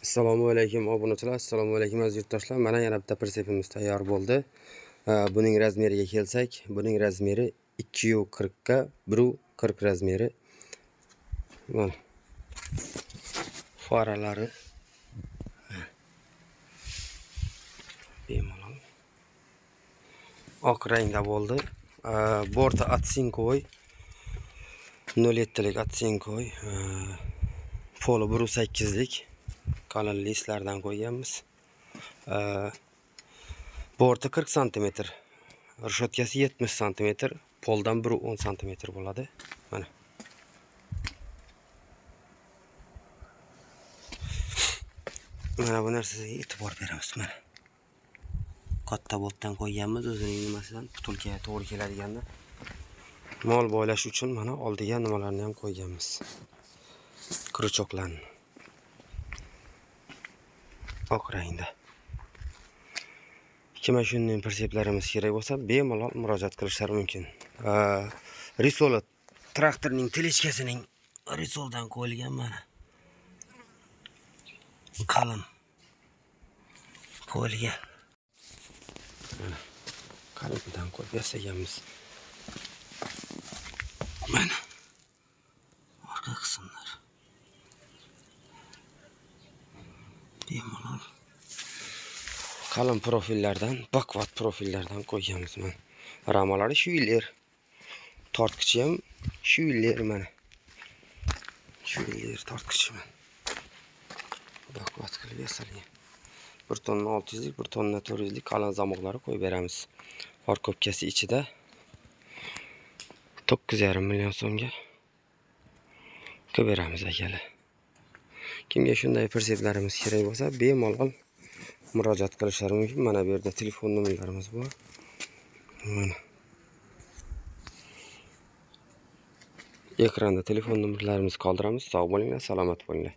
Assalomu alaykum obunachilar, assalomu alaykum aziz yurtdoshlar. Mana yana bitta pritsepimiz tayyor bo'ldi. Buning razmeriga kelsak, buning razmeri 2.40 ga 1.40 razmeri. Mana faralari bemalol oq rangda bo'ldi. Borti atsinkoy 07 lik atsinkoy, polo 1.8 lik qalin listlardan qo'yganmiz. Borti 40 cm, rishotkasi 70 cm, poldan 1.10 cm bo'ladi. Mana. Mana bu narsaga e'tibor beramiz. Mana. Katta boltdan qo'yganmiz, o'zining nimasidan putulkaga to'g'ri keladigandan. Mol boylash uchun mana oldiga nimalarni ham qo'yganmiz. Kruchoklarni. Oq rangda. Kim shunday pritseplarimiz kerak bo'lsa, bemalol murojaat qilishlari mumkin. Risol traktorning telechkasining risoldan qo'yilgan mana. Qalin qo'yilgan. Qalindan qo'yib yasaganmiz. Mana. Orqa qismlar. Bemalol qalin profillardan, bakvat profillardan qo'yganmiz mana. Ramalari shu yillar. Tortqichi ham shu yillar mana. Shu yillar tortqichi mana. Bakvat qilib yasalgan. 1 tonna 600 lik, 1 tonna 400 lik qalin zamoqlari qo'yib beramiz. Parkovkasi ichida 9,5 million so'mga qilib beramiz akalar. Kimga shunday pritseplarimiz kerak bo'lsa, bemalol murojaat qilishlari mumkin. Mana bu yerda telefon nomerlarimiz bor. Mana. Ekranda telefon nomerlarimizni qoldiramiz. Sog' bo'linglar, salomat bo'linglar.